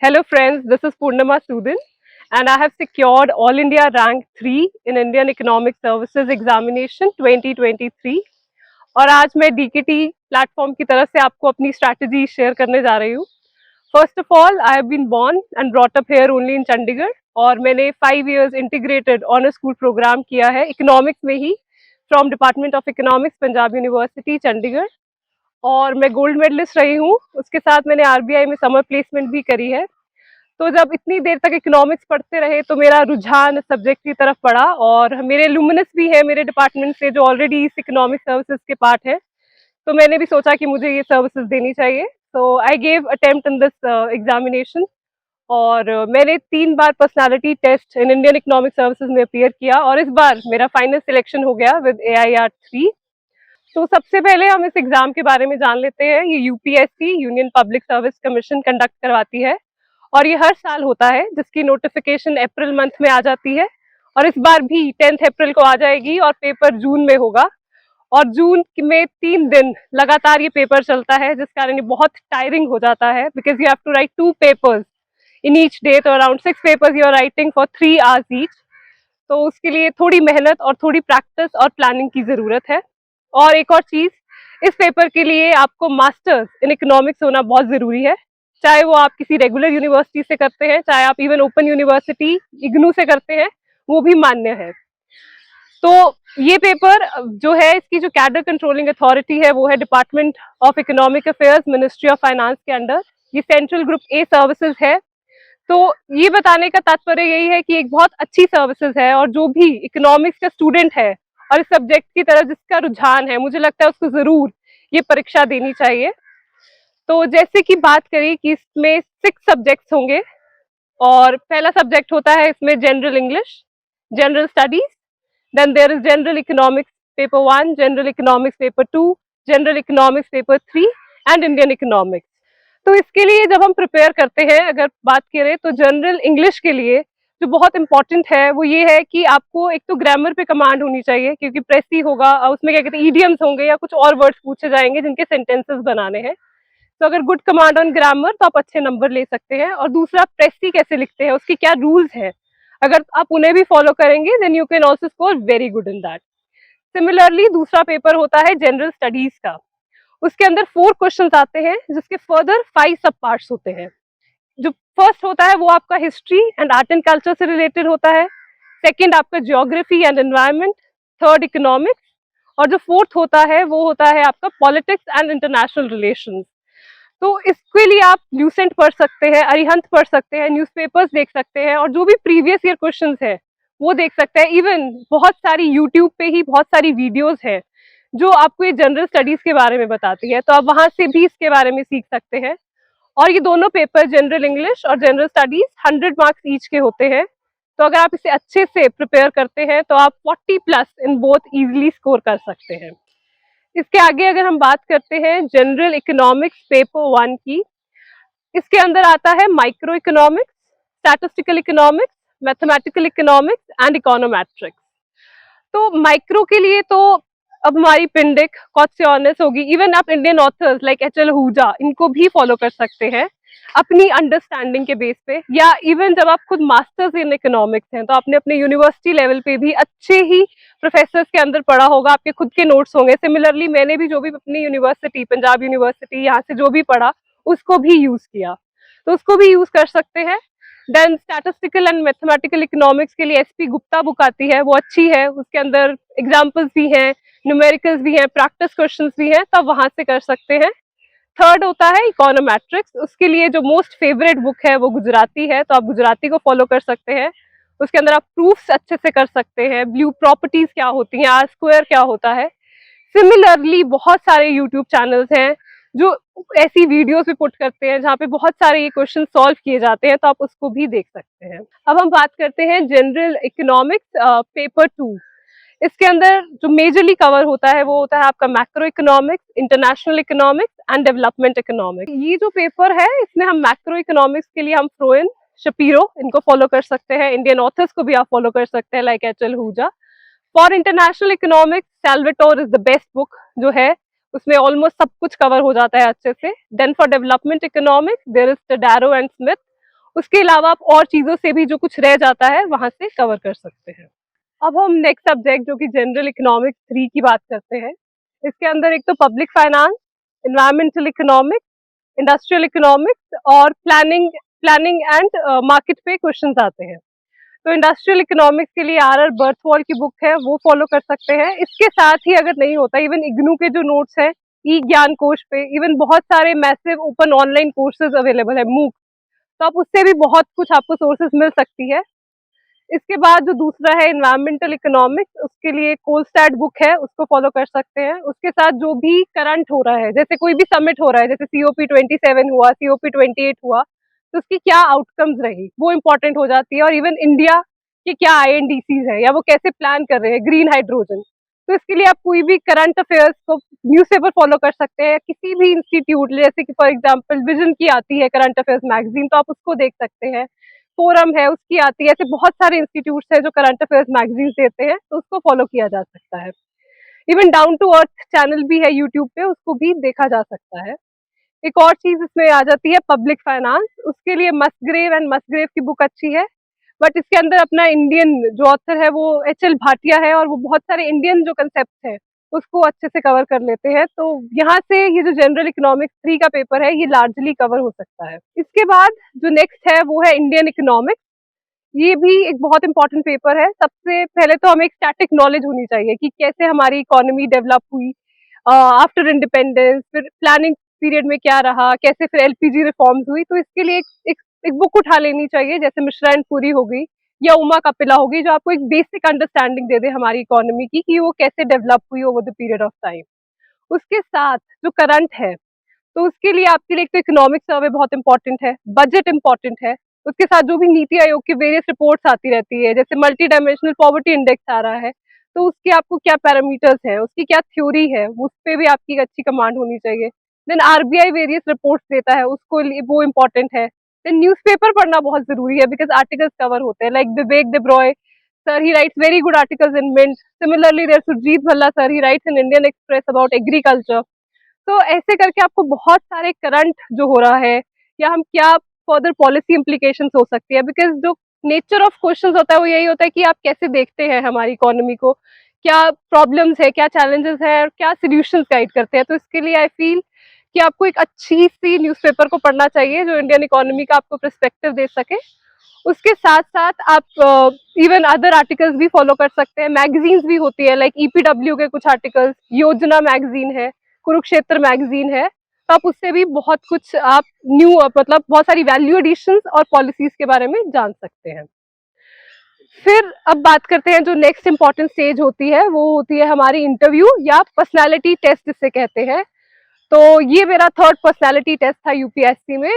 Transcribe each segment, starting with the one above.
Hello friends, this is Purnima Sudin and I have secured All India Rank 3 in Indian Economic Services Examination 2023 और आज मैं DKT platform की तरफ से आपको अपनी स्ट्रैटेजी शेयर करने जा रही हूँ। First of all, I have been born and brought up here only in Chandigarh और मैंने 5 years integrated honour school programme किया है इकोनॉमिक्स में ही from department of economics Punjab university Chandigarh और मैं गोल्ड मेडलिस्ट रही हूँ। उसके साथ मैंने आरबीआई में समर प्लेसमेंट भी करी है। तो जब इतनी देर तक इकोनॉमिक्स पढ़ते रहे तो मेरा रुझान सब्जेक्ट की तरफ पड़ा और मेरे लुमिनस भी है मेरे डिपार्टमेंट से जो ऑलरेडी इस इकोनॉमिक सर्विसेज के पार्ट है, तो मैंने भी सोचा कि मुझे ये सर्विसेज देनी चाहिए। तो I gave attempt in this examination और मैंने 3 बार personality test in Indian economic services में अपीयर किया और इस बार मेरा फाइनल सिलेक्शन हो गया विद AIR 3। तो सबसे पहले हम इस एग्जाम के बारे में जान लेते हैं। ये UPSC union public service commission conduct करवाती है और ये हर साल होता है, जिसकी नोटिफिकेशन अप्रैल मंथ में आ जाती है और इस बार भी 10 अप्रैल को आ जाएगी और पेपर जून में होगा। और जून में 3 दिन लगातार ये पेपर चलता है, जिस कारण ये बहुत टायरिंग हो जाता है because you have to write 2 papers in each day. तो around 6 papers you are writing for 3 hours each. तो उसके लिए थोड़ी मेहनत और थोड़ी प्रैक्टिस और प्लानिंग की जरूरत है। और एक और चीज, इस पेपर के लिए आपको मास्टर्स इन इकोनॉमिक्स होना बहुत जरूरी है, चाहे वो आप किसी रेगुलर यूनिवर्सिटी से करते हैं, चाहे आप इवन ओपन यूनिवर्सिटी इग्नू से करते हैं, वो भी मान्य है। तो ये पेपर जो है, इसकी जो कैडर कंट्रोलिंग अथॉरिटी है वो है department of economic affairs, ministry of finance के अंडर। ये सेंट्रल ग्रुप ए सर्विसेज है। तो ये बताने का तात्पर्य यही है कि एक बहुत अच्छी सर्विसेज है और जो भी इकोनॉमिक्स का स्टूडेंट है और इस सब्जेक्ट की तरफ जिसका रुझान है, मुझे लगता है उसको जरूर ये परीक्षा देनी चाहिए। तो जैसे कि बात करें कि इसमें 6 सब्जेक्ट्स होंगे और पहला सब्जेक्ट होता है इसमें general English, general studies, then there is general economics paper 1, general economics paper 2, general economics paper 3 and Indian economics. तो इसके लिए जब हम प्रिपेयर करते हैं, अगर बात करें तो जनरल इंग्लिश के लिए जो बहुत इंपॉर्टेंट है वो ये है कि आपको एक तो ग्रामर पे कमांड होनी चाहिए, क्योंकि प्रेसी होगा, उसमें क्या कहते हैं ईडियम्स होंगे या कुछ और वर्ड्स पूछे जाएंगे जिनके सेंटेंसेस बनाने हैं। तो अगर गुड कमांड ऑन ग्रामर तो आप अच्छे नंबर ले सकते हैं। और दूसरा, प्रेसी कैसे लिखते हैं, उसके क्या रूल्स हैं, अगर आप उन्हें भी फॉलो करेंगे then you can also score very good in that. Similarly दूसरा पेपर होता है जनरल स्टडीज का। उसके अंदर 4 क्वेश्चंस आते हैं जिसके फर्दर 5 सब पार्ट्स होते हैं। जो फर्स्ट होता है वो आपका history and art and culture से रिलेटेड होता है। सेकंड आपका geography and environment. Third economics. और जो फोर्थ होता है वो होता है आपका पॉलिटिक्स एंड इंटरनेशनल रिलेशंस। तो इसके लिए आप ल्यूसेंट पढ़ सकते हैं, अरिहंत पढ़ सकते हैं, न्यूज़पेपर्स देख सकते हैं और जो भी प्रीवियस ईयर क्वेश्चंस है वो देख सकते हैं। इवन बहुत सारी यूट्यूब पे ही बहुत सारी वीडियोस है जो आपको ये जनरल स्टडीज के बारे में बताती है, तो आप वहां से भी इसके बारे में सीख सकते हैं। और ये दोनों पेपर, जनरल इंग्लिश और जनरल स्टडीज, 100 मार्क्स ईच के होते हैं। तो अगर आप इसे अच्छे से प्रिपेयर करते हैं तो आप 40 plus in both easily score कर सकते हैं। इसके आगे अगर हम बात करते हैं जनरल इकोनॉमिक्स पेपर 1 की, इसके अंदर आता है micro economics, statistical economics, mathematical economics and econometrics. तो माइक्रो के लिए तो अब हमारी पिंडिक, कॉट्सियोनस होगी, इवन आप Indian authors like H L Ahuja इनको भी फॉलो कर सकते हैं अपनी अंडरस्टैंडिंग के बेस पे। या इवन जब आप खुद मास्टर्स इन इकोनॉमिक्स हैं तो आपने अपने यूनिवर्सिटी लेवल पे भी अच्छे ही प्रोफेसर्स के अंदर पढ़ा होगा, आपके खुद के नोट्स होंगे। सिमिलरली मैंने भी जो भी अपनी यूनिवर्सिटी, पंजाब यूनिवर्सिटी, यहाँ से जो भी पढ़ा उसको भी यूज किया, तो उसको भी यूज कर सकते हैं। Then statistical and mathematical economics के लिए एसपी गुप्ता बुक आती है, वो अच्छी है, उसके अंदर एग्जाम्पल्स भी हैं, न्यूमेरिकल्स भी हैं, प्रैक्टिस क्वेश्चंस भी हैं, तो वहां से कर सकते हैं। थर्ड होता है इकोनोमेट्रिक्स, उसके लिए जो मोस्ट फेवरेट बुक है वो गुजराती है, तो आप गुजराती को फॉलो कर सकते हैं। उसके अंदर आप प्रूफ्स अच्छे से कर सकते हैं, ब्लू प्रॉपर्टीज क्या होती हैं, आर स्क्वायर क्या होता है। सिमिलरली बहुत सारे यूट्यूब चैनल्स हैं जो ऐसी वीडियोस भी पुट करते हैं जहाँ पे बहुत सारे ये क्वेश्चन सॉल्व किए जाते हैं, तो आप उसको भी देख सकते हैं। अब हम बात करते हैं जनरल इकोनॉमिक्स पेपर 2। इसके अंदर जो मेजरली कवर होता है वो होता है आपका macro economics, international economics and development economics. ये जो पेपर है इसमें हम मैक्रो इकोनॉमिक्स के लिए हम फ्रोइन, शपीरो इनको फॉलो कर सकते हैं। इंडियन ऑथर्स को भी आप फॉलो कर सकते हैं like H L Ahuja. For international economics Salvatore is the best book जो है, उसमें ऑलमोस्ट सब कुछ कवर हो जाता है अच्छे से। Then for development economics there is Todaro and Smith, उसके अलावा आप और चीजों से भी जो कुछ रह जाता है वहां से कवर कर सकते हैं। अब हम नेक्स्ट सब्जेक्ट जो कि जनरल इकोनॉमिक्स 3 की बात करते हैं। इसके अंदर एक तो public finance, environmental economics, industrial economics और प्लानिंग प्लानिंग एंड मार्केट पे क्वेश्चंस आते हैं। तो इंडस्ट्रियल इकोनॉमिक्स के लिए आर बर्थवॉल की बुक है, वो फॉलो कर सकते हैं। इसके साथ ही अगर नहीं होता, इवन इग्नू के जो नोट्स हैं ई ज्ञान कोश पे, इवन बहुत सारे massive open online courses available है मूक, तो आप उससे भी बहुत कुछ आपको सोर्सेज मिल सकती है। इसके बाद जो दूसरा है एनवायरमेंटल इकोनॉमिक्स, उसके लिए कोलस्टैट बुक है, उसको फॉलो कर सकते हैं। उसके साथ जो भी करंट हो रहा है, जैसे कोई भी समिट हो रहा है, जैसे COP27 हुआ, COP28 हुआ, तो उसकी क्या आउटकम्स रही वो इम्पोर्टेंट हो जाती है। और इवन इंडिया के क्या INDCs है या वो कैसे प्लान कर रहे हैं ग्रीन हाइड्रोजन, तो इसके लिए आप कोई भी करंट अफेयर्स को न्यूज़पेपर फॉलो कर सकते हैं। किसी भी इंस्टीट्यूट, जैसे कि फॉर एग्जांपल विजन की आती है करंट अफेयर्स मैगजीन, तो आप उसको देख सकते हैं। फोरम है उसकी आती है, ऐसे बहुत सारे इंस्टीट्यूट्स हैं जो करंट अफेयर्स मैगजीन देते हैं, तो उसको फॉलो किया जा सकता है। Even down to earth channel भी है यूट्यूब पे, उसको भी देखा जा सकता है। एक और चीज इसमें आ जाती है पब्लिक फाइनेंस, उसके लिए मसग्रेव एंड मसग्रेव की बुक अच्छी है, बट इसके अंदर अपना इंडियन जो ऑथर है वो HL भाटिया है, और वो बहुत सारे इंडियन जो कंसेप्ट है उसको अच्छे से कवर कर लेते हैं। तो यहाँ से ये जो जनरल इकोनॉमिक्स 3 का पेपर है ये लार्जली कवर हो सकता है। इसके बाद जो नेक्स्ट है वो है इंडियन इकोनॉमिक्स। ये भी एक बहुत इंपॉर्टेंट पेपर है। सबसे पहले तो हमें एक स्टैटिक नॉलेज होनी चाहिए कि कैसे हमारी इकोनॉमी डेवलप हुई आफ्टर इंडिपेंडेंस, फिर प्लानिंग पीरियड में क्या रहा, कैसे फिर LPG रिफॉर्म्स हुई। तो इसके लिए एक बुक उठा लेनी चाहिए, जैसे मिश्रा एंड पुरी हो गई या उमा कपिला हो गई, जो आपको एक बेसिक अंडरस्टैंडिंग दे दे हमारी इकोनॉमी की कि वो कैसे डेवलप हुई over the period of time. उसके साथ जो करंट है, तो उसके लिए आपके लिए एक तो इकोनॉमिक सर्वे बहुत इंपॉर्टेंट है, बजट इंपॉर्टेंट है। उसके साथ जो भी नीति आयोग की वेरियस रिपोर्ट्स आती रहती है, जैसे मल्टी डायमेंशनल पॉवर्टी इंडेक्स आ रहा है, तो उसके आपको क्या पैरामीटर्स है, उसकी क्या थ्योरी है, उस पर भी आपकी एक अच्छी कमांड होनी चाहिए। देन RBI वेरियस रिपोर्ट्स देता है, उसको वो इम्पोर्टेंट है। देन न्यूज़पेपर पढ़ना बहुत जरूरी है, बिकॉज आर्टिकल्स कवर होते हैं, like Vivek Debroy sir, he writes very good articles in Mint. Similarly there Surjit Bhalla sir, he writes in Indian Express about agriculture. तो ऐसे करके आपको बहुत सारे करंट जो हो रहा है, या हम क्या फर्दर पॉलिसी इम्प्लीकेशंस हो सकती है, बिकॉज जो नेचर ऑफ क्वेश्चंस होता है वो यही होता है कि आप कैसे देखते हैं हमारी इकोनॉमी को, क्या प्रॉब्लम्स है, क्या चैलेंजेस है, और क्या सोल्यूशंस गाइड करते हैं। तो इसके लिए आई फील कि आपको एक अच्छी सी न्यूज़पेपर को पढ़ना चाहिए जो इंडियन इकोनॉमी का आपको पर्सपेक्टिव दे सके। उसके साथ साथ आप इवन अदर आर्टिकल्स भी फॉलो कर सकते हैं। मैगजीन्स भी होती है, लाइक EPW के कुछ आर्टिकल्स, योजना मैगजीन है, कुरुक्षेत्र मैगजीन है, तो आप उससे भी बहुत कुछ आप न्यू मतलब बहुत सारी वैल्यू एडिशंस और पॉलिसीज के बारे में जान सकते हैं। फिर अब बात करते हैं जो नेक्स्ट इंपॉर्टेंट स्टेज होती है, वो होती है हमारी इंटरव्यू या पर्सनालिटी टेस्ट जिसे कहते हैं। तो ये मेरा थर्ड पर्सनालिटी टेस्ट था UPSC में।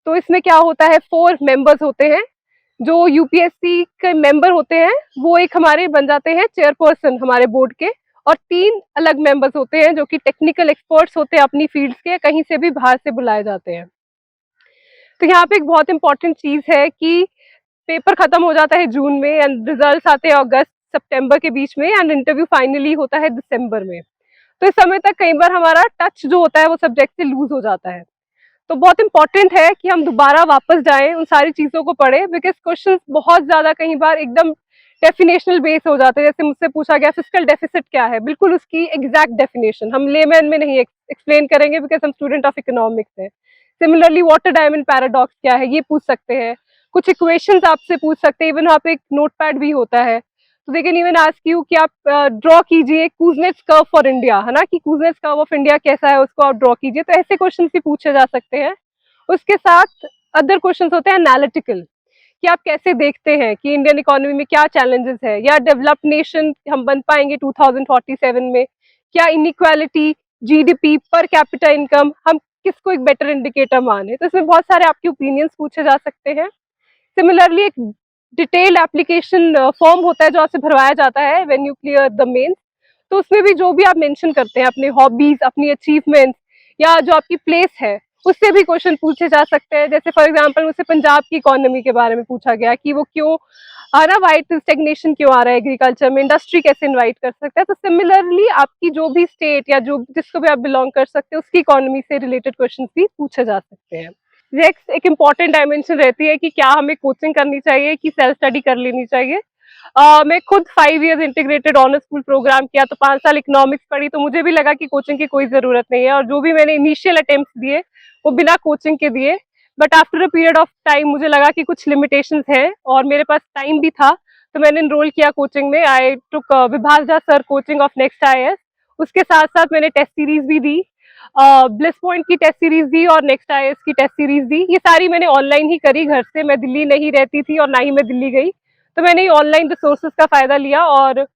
तो इसमें क्या होता है, 4 मेंबर्स होते हैं जो UPSC के मेंबर होते हैं, वो एक हमारे बन जाते हैं चेयरपर्सन हमारे बोर्ड के, और 3 अलग मेंबर्स होते हैं जो कि टेक्निकल एक्सपर्ट्स होते हैं अपनी फील्ड्स के, कहीं से भी बाहर से बुलाए जाते हैं। तो यहाँ पे एक बहुत इंपॉर्टेंट चीज है कि पेपर खत्म हो जाता है जून में एंड रिजल्ट्स आते हैं अगस्त सितंबर के बीच में, एंड इंटरव्यू फाइनली होता है दिसंबर में। तो इस समय तक कई बार हमारा टच जो होता है वो सब्जेक्ट से लूज हो जाता है। तो बहुत इंपॉर्टेंट है कि हम दोबारा वापस जाएं, उन सारी चीजों को पढ़ें, बिकॉज क्वेश्चंस बहुत ज्यादा कई बार एकदम डेफिनेशनल बेस हो जाते हैं। जैसे मुझसे पूछा गया फिस्कल डेफिसिट क्या है, बिल्कुल उसकी एग्जैक्ट डेफिनेशन हम लेमैन में नहीं एक्सप्लेन करेंगे, बिकॉज हम स्टूडेंट ऑफ इकोनॉमिक्स हैं। सिमिलरली वाटर डायमंड पैराडॉक्स क्या है ये पूछ सकते हैं, कुछ इक्वेशंस आपसे पूछ सकते हैं, इवन वहाँ पे एक नोटपैड भी होता है। तो they can even ask you कि आप ड्रॉ कीजिए कूजनेट्स कर्व फॉर इंडिया, है ना, कि कूजनेट्स कर्व ऑफ इंडिया कैसा है उसको आप ड्रॉ कीजिए। तो ऐसे क्वेश्चन भी पूछे जा सकते हैं। उसके साथ अदर क्वेश्चंस होते हैं एनालिटिकल, कि आप कैसे देखते हैं कि इंडियन इकोनॉमी में क्या चैलेंजेस है, या डेवलप्ड नेशन हम बन पाएंगे 2047 में, क्या inequality, GDP per capita income, हम किसको एक बेटर इंडिकेटर माने। तो इसमें बहुत सारे आपके ओपिनियंस पूछे जा सकते हैं। सिमिलरली एक डिटेल्ड एप्लीकेशन फॉर्म होता है जो आपसे भरवाया जाता है when you clear the mains. तो उसमें भी जो भी आप मेंशन करते हैं अपने हॉबीज, अपनी अचीवमेंट्स, या जो आपकी प्लेस है, उससे भी क्वेश्चन पूछे जा सकते हैं। जैसे फॉर एग्जांपल मुझसे पंजाब की इकोनॉमी के बारे में पूछा गया कि वो क्यों आ रहा, वाइट स्टेग्नेशन क्यों आ रहा है एग्रीकल्चर में, इंडस्ट्री कैसे इन्वाइट कर सकता है। तो सिमिलरली आपकी जो भी स्टेट या जो जिसको भी आप बिलोंग कर सकते हैं उसकी इकोनॉमी से रिलेटेड क्वेश्चन भी पूछे जा सकते हैं। नेक्स्ट एक इम्पॉर्टेंट डायमेंशन रहती है कि क्या हमें कोचिंग करनी चाहिए कि सेल्फ स्टडी कर लेनी चाहिए। मैं खुद 5 years integrated honours school programme किया, तो 5 साल इकोनॉमिक्स पढ़ी, तो मुझे भी लगा कि कोचिंग की कोई ज़रूरत नहीं है, और जो भी मैंने इनिशियल अटेम्प्ट्स दिए वो बिना कोचिंग के दिए। But after a period of time मुझे लगा कि कुछ लिमिटेशंस हैं और मेरे पास टाइम भी था, तो मैंने एनरोल किया कोचिंग में। I took Vibhas Jha sir coaching of Next IAS। उसके साथ साथ मैंने टेस्ट सीरीज भी दी, ब्लिस पॉइंट की टेस्ट सीरीज दी और नेक्स्ट IAS की टेस्ट सीरीज दी। ये सारी मैंने ऑनलाइन ही करी घर से, मैं दिल्ली नहीं रहती थी और ना ही मैं दिल्ली गई, तो मैंने ये ऑनलाइन रिसोर्सेज का फायदा लिया और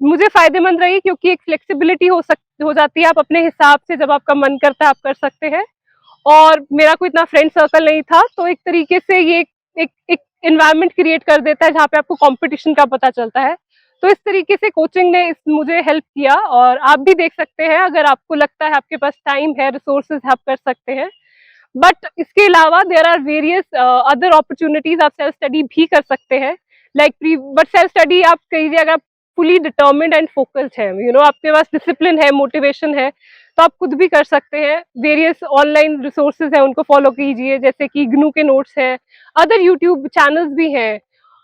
मुझे फायदेमंद रही, क्योंकि एक फ्लेक्सिबिलिटी हो जाती है, आप अपने हिसाब से जब आपका मन करता है आप कर सकते हैं। और मेरा कोई इतना फ्रेंड सर्कल नहीं था, तो एक तरीके से ये एक एनवायरनमेंट क्रिएट कर देता है जहाँ पे आपको कंपटीशन का पता चलता है। तो इस तरीके से कोचिंग ने मुझे हेल्प किया, और आप भी देख सकते हैं, अगर आपको लगता है आपके पास टाइम है, रिसोर्सेज आप कर सकते हैं। बट इसके अलावा there are various other opportunities, आप सेल्फ स्टडी भी कर सकते हैं। बट सेल्फ स्टडी आप कीजिए अगर आप फुली डिटर्मिन्ड एंड फोकस्ड है, आपके पास डिसिप्लिन है, मोटिवेशन है, तो आप खुद भी कर सकते हैं। वेरियस ऑनलाइन रिसोर्सेज है, उनको फॉलो कीजिए, जैसे कि GNU के नोट्स है, अदर यूट्यूब चैनल्स भी हैं,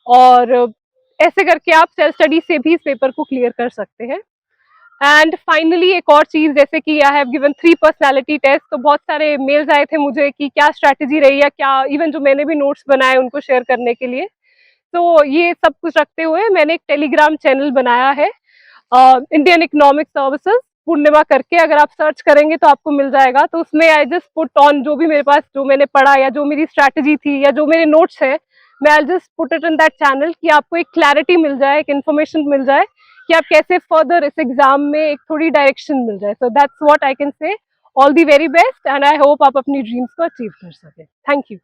और ऐसे करके आप सेल्फ स्टडी से भी इस पेपर को क्लियर कर सकते हैं। एंड फाइनली एक और चीज, जैसे कि I have given 3 personality test, तो बहुत सारे मेल्स आए थे मुझे कि क्या स्ट्रैटेजी रही है, क्या इवन जो मैंने भी नोट्स बनाए उनको शेयर करने के लिए। तो ये सब कुछ रखते हुए मैंने एक टेलीग्राम चैनल बनाया है, इंडियन इकोनॉमिक सर्विसेज पूर्णिमा करके, अगर आप सर्च करेंगे तो आपको मिल जाएगा। तो उसमें आई जस्ट पुट ऑन जो भी मेरे पास, जो मैंने पढ़ा या जो मेरी स्ट्रैटेजी थी या जो मेरे नोट्स है, मैं I just put it in that channel, कि आपको एक क्लैरिटी मिल जाए, एक इन्फॉर्मेशन मिल जाए कि आप कैसे फर्दर इस एग्जाम में एक थोड़ी डायरेक्शन मिल जाए। So that's what I can say. All the very best, and I hope आप अपनी ड्रीम्स को अचीव कर सकें। Thank you.